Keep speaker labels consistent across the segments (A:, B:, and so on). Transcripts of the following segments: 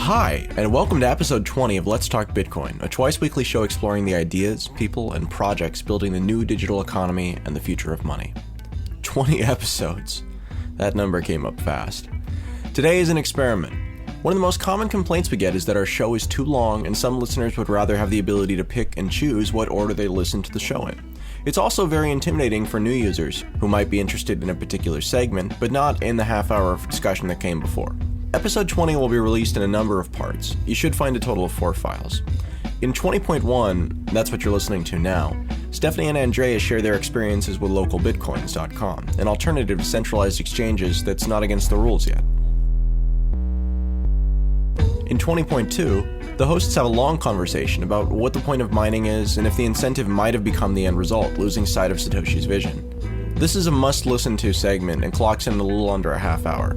A: Hi, and welcome to episode 20 of Let's Talk Bitcoin, a twice-weekly show exploring the ideas, people, and projects building the new digital economy and the future of money. 20 episodes. That number came up fast. Today is an experiment. One of the most common complaints we get is that our show is too long, and some listeners would rather have the ability to pick and choose what order they listen to the show in. It's also very intimidating for new users who might be interested in a particular segment, but not in the half hour of discussion that came before. Episode 20 will be released in a number of parts. You should find a total of 4 files. In 20.1, that's what you're listening to now, Stephanie and Andreas share their experiences with LocalBitcoins.com, an alternative to centralized exchanges that's not against the rules yet. In 20.2, the hosts have a long conversation about what the point of mining is and if the incentive might have become the end result, losing sight of Satoshi's vision. This is a must-listen-to segment and clocks in a little under a half hour.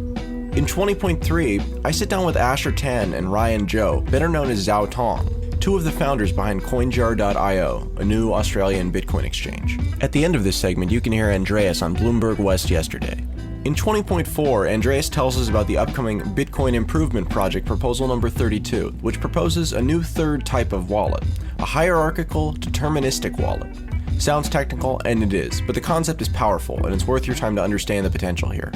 A: In 20.3, I sit down with Asher Tan and Ryan Zhou, better known as Zhao Tong, two of the founders behind CoinJar.io, a new Australian Bitcoin exchange. At the end of this segment, you can hear Andreas on Bloomberg West yesterday. In 20.4, Andreas tells us about the upcoming Bitcoin Improvement Project Proposal number 32, which proposes a new third type of wallet, a hierarchical, deterministic wallet. Sounds technical, and it is, but the concept is powerful, and it's worth your time to understand the potential here.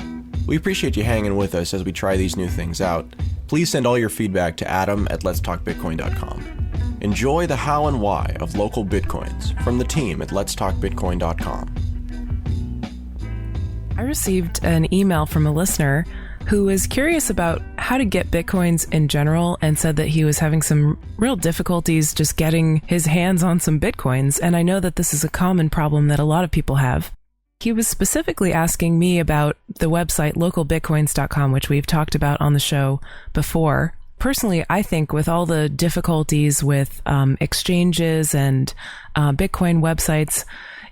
A: We appreciate you hanging with us as we try these new things out. Please send all your feedback to adam@letstalkbitcoin.com. Enjoy the how and why of local bitcoins from the team at letstalkbitcoin.com.
B: I received an email from a listener who was curious about how to get bitcoins in general and said that he was having some real difficulties just getting his hands on some bitcoins. And I know that this is a common problem that a lot of people have. He was specifically asking me about the website LocalBitcoins.com, which we've talked about on the show before. Personally, I think with all the difficulties with exchanges and Bitcoin websites,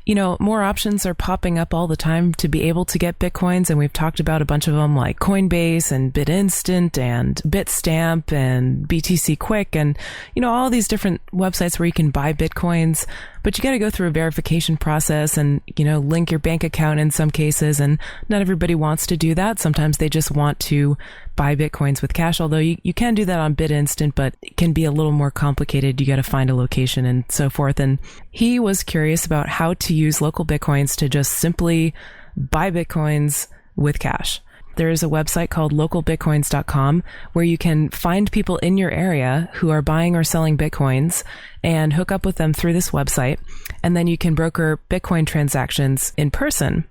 B: you know, more options are popping up all the time to be able to get Bitcoins. And we've talked about a bunch of them like Coinbase and BitInstant and Bitstamp and BTC Quick and, you know, all these different websites where you can buy Bitcoins. But you got to go through a verification process and, you know, link your bank account in some cases. And not everybody wants to do that. Sometimes they just want to buy Bitcoins with cash, although you can do that on BitInstant, but it can be a little more complicated. You got to find a location and so forth. And he was curious about how to use local Bitcoins to just simply buy Bitcoins with cash. There is a website called LocalBitcoins.com where you can find people in your area who are buying or selling Bitcoins and hook up with them through this website. And then you can broker Bitcoin transactions in person.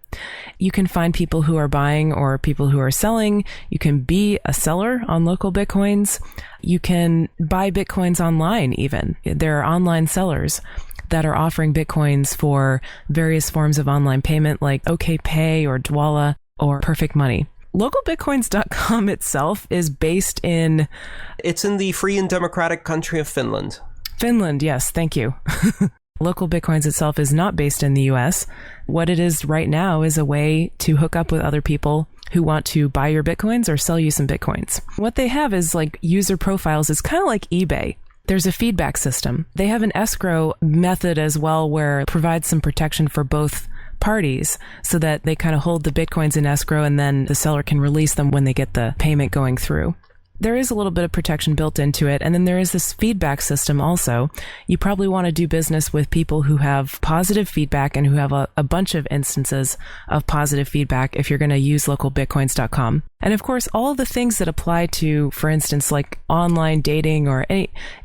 B: You can find people who are buying or people who are selling. You can be a seller on Local Bitcoins. You can buy Bitcoins online even. There are online sellers that are offering Bitcoins for various forms of online payment like OKPay or Dwolla or Perfect Money. LocalBitcoins.com itself is based in...
C: It's in the free and democratic country of Finland.
B: Finland, yes, thank you. Local Bitcoins itself is not based in the US. What it is right now is a way to hook up with other people who want to buy your Bitcoins or sell you some Bitcoins. What they have is like user profiles. It's kind of like eBay. There's a feedback system. They have an escrow method as well where it provides some protection for both parties so that they kind of hold the Bitcoins in escrow and then the seller can release them when they get the payment going through. There is a little bit of protection built into it. And then there is this feedback system also. You probably want to do business with people who have positive feedback and who have a bunch of instances of positive feedback if you're going to use localbitcoins.com. And of course, all the things that apply to, for instance, like online dating or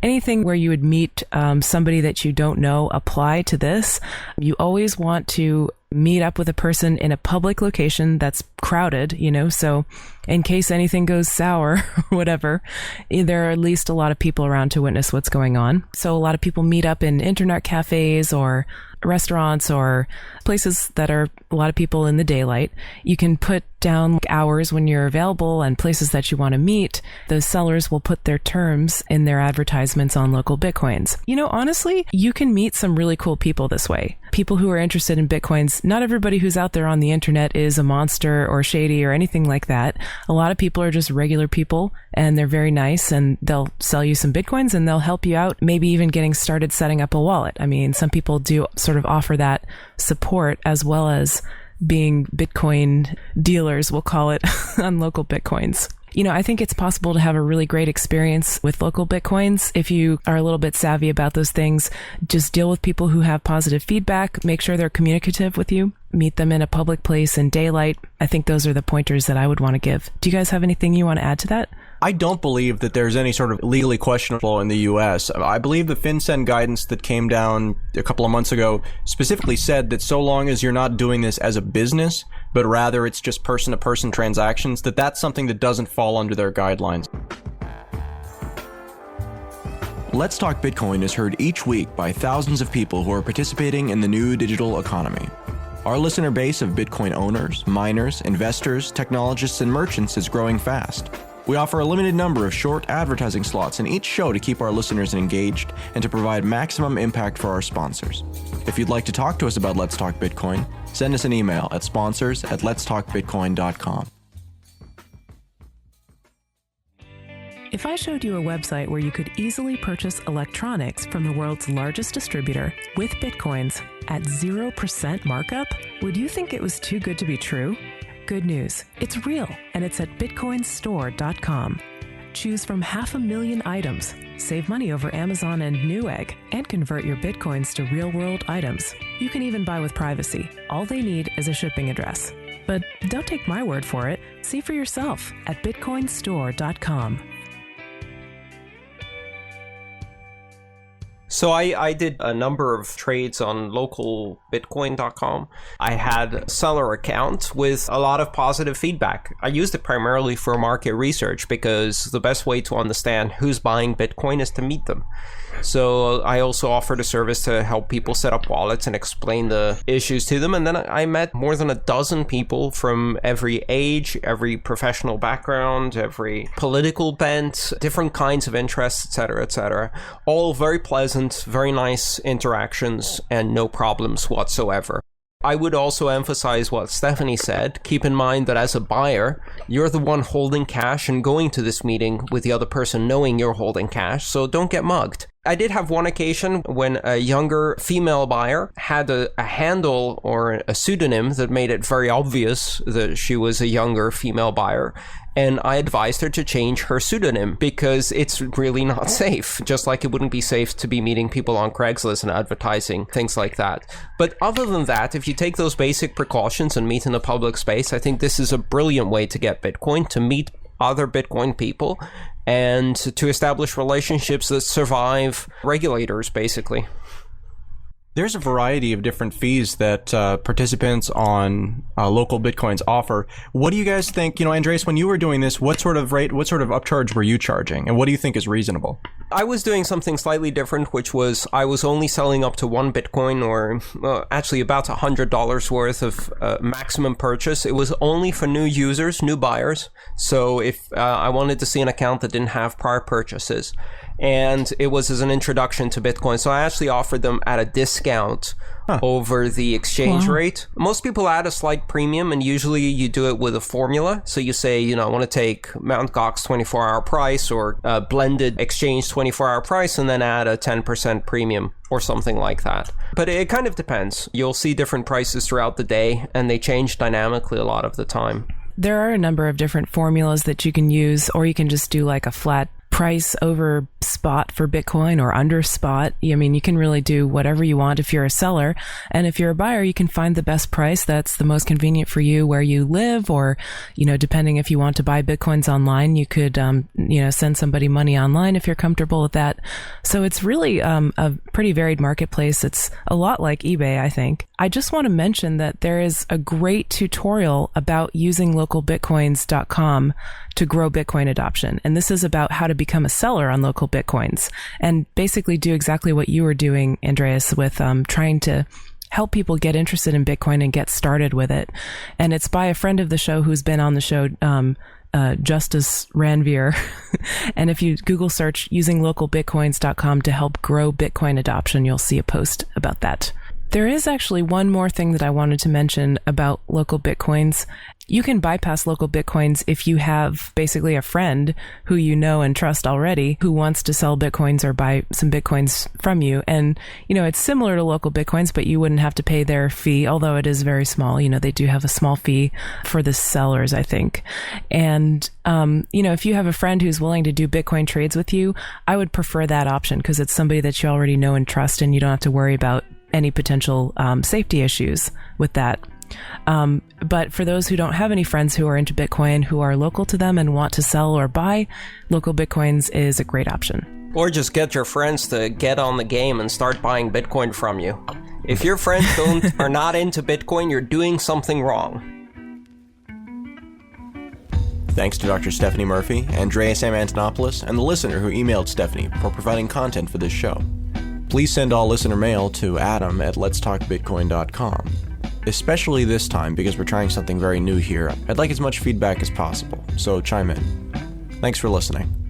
B: anything where you would meet somebody that you don't know apply to this. You always want to meet up with a person in a public location that's crowded, you know, so in case anything goes sour or whatever, there are at least a lot of people around to witness what's going on. So a lot of people meet up in internet cafes or restaurants or places that are a lot of people in the daylight. You can put down hours when you're available and places that you want to meet. The sellers will put their terms in their advertisements on Local Bitcoins. You know, honestly, you can meet some really cool people this way. People who are interested in Bitcoins. Not everybody who's out there on the internet is a monster or shady or anything like that. A lot of people are just regular people and they're very nice and they'll sell you some Bitcoins and they'll help you out, maybe even getting started setting up a wallet. I mean, some people do sort of offer that support as well as being Bitcoin dealers, we'll call it, on Local Bitcoins. I think it's possible to have a really great experience with local Bitcoins. If you are a little bit savvy about those things, just deal with people who have positive feedback, make sure they're communicative with you, meet them in a public place in daylight. I think those are the pointers that I would want to give. Do you guys have anything you want to add to that?
A: I don't believe that there's any sort of legally questionable in the U.S. I believe the FinCEN guidance that came down a couple of months ago specifically said that so long as you're not doing this as a business, but rather it's just person-to-person transactions, that's something that doesn't fall under their guidelines. Let's Talk Bitcoin is heard each week by thousands of people who are participating in the new digital economy. Our listener base of Bitcoin owners, miners, investors, technologists, and merchants is growing fast. We offer a limited number of short advertising slots in each show to keep our listeners engaged and to provide maximum impact for our sponsors. If you'd like to talk to us about Let's Talk Bitcoin, send us an email at sponsors@letstalkbitcoin.com.
B: If I showed you a website where you could easily purchase electronics from the world's largest distributor with Bitcoins at 0% markup, would you think it was too good to be true? Good news, it's real, and it's at bitcoinstore.com. Choose from 500,000 items, save money over Amazon and Newegg, and convert your Bitcoins to real-world items. You can even buy with privacy. All they need is a shipping address. But don't take my word for it. See for yourself at bitcoinstore.com.
C: So I did a number of trades on LocalBitcoin.com. I had a seller account with a lot of positive feedback. I used it primarily for market research because the best way to understand who's buying Bitcoin is to meet them. So I also offered a service to help people set up wallets and explain the issues to them. And then I met more than a dozen people from every age, every professional background, every political bent, different kinds of interests, etc., etc. All very pleasant, very nice interactions and no problems whatsoever. I would also emphasize what Stephanie said. Keep in mind that as a buyer, you're the one holding cash and going to this meeting with the other person knowing you're holding cash, so don't get mugged. I did have one occasion when a younger female buyer had a handle or a pseudonym that made it very obvious that she was a younger female buyer. And I advised her to change her pseudonym because it's really not safe, just like it wouldn't be safe to be meeting people on Craigslist and advertising, things like that. But other than that, if you take those basic precautions and meet in a public space, I think this is a brilliant way to get Bitcoin, to meet other Bitcoin people, and to establish relationships that survive regulators, basically.
A: There's a variety of different fees that participants on local Bitcoins offer. What do you guys think? Andreas, when you were doing this, what sort of upcharge were you charging? And what do you think is reasonable?
C: I was doing something slightly different, which was I was only selling up to one Bitcoin, or actually about $100 worth of maximum purchase. It was only for new users, new buyers. So if I wanted to see an account that didn't have prior purchases, and it was as an introduction to Bitcoin. So I actually offered them at a discount over the exchange rate. Most people add a slight premium, and usually you do it with a formula. So you say, I want to take Mt. Gox 24-hour price or blended exchange 24-hour price, and then add a 10% premium or something like that. But it kind of depends. You'll see different prices throughout the day, and they change dynamically a lot of the time.
B: There are a number of different formulas that you can use, or you can just do like a flat price over spot for Bitcoin or under spot. I mean, you can really do whatever you want if you're a seller. And if you're a buyer, you can find the best price that's the most convenient for you where you live, or, depending if you want to buy Bitcoins online, you could, send somebody money online if you're comfortable with that. So it's really a pretty varied marketplace. It's a lot like eBay, I think. I just want to mention that there is a great tutorial about using LocalBitcoins.com to grow Bitcoin adoption. And this is about how to become a seller on local Bitcoins and basically do exactly what you were doing, Andreas, with trying to help people get interested in Bitcoin and get started with it. And it's by a friend of the show who's been on the show, Justice Ranvier. And if you Google search using localbitcoins.com to help grow Bitcoin adoption, you'll see a post about that. There is actually one more thing that I wanted to mention about local Bitcoins. You can bypass local Bitcoins if you have basically a friend who you know and trust already who wants to sell Bitcoins or buy some Bitcoins from you. And, it's similar to local Bitcoins, but you wouldn't have to pay their fee, although it is very small. They do have a small fee for the sellers, I think. And, if you have a friend who's willing to do Bitcoin trades with you, I would prefer that option because it's somebody that you already know and trust, and you don't have to worry about any potential safety issues with that. But for those who don't have any friends who are into Bitcoin, who are local to them and want to sell or buy, local Bitcoins is a great option.
C: Or just get your friends to get on the game and start buying Bitcoin from you. If your friends are not into Bitcoin, you're doing something wrong.
A: Thanks to Dr. Stephanie Murphy, Andreas M. Antonopoulos, and the listener who emailed Stephanie for providing content for this show. Please send all listener mail to adam@letstalkbitcoin.com. Especially this time because we're trying something very new here. I'd like as much feedback as possible, so chime in. Thanks for listening.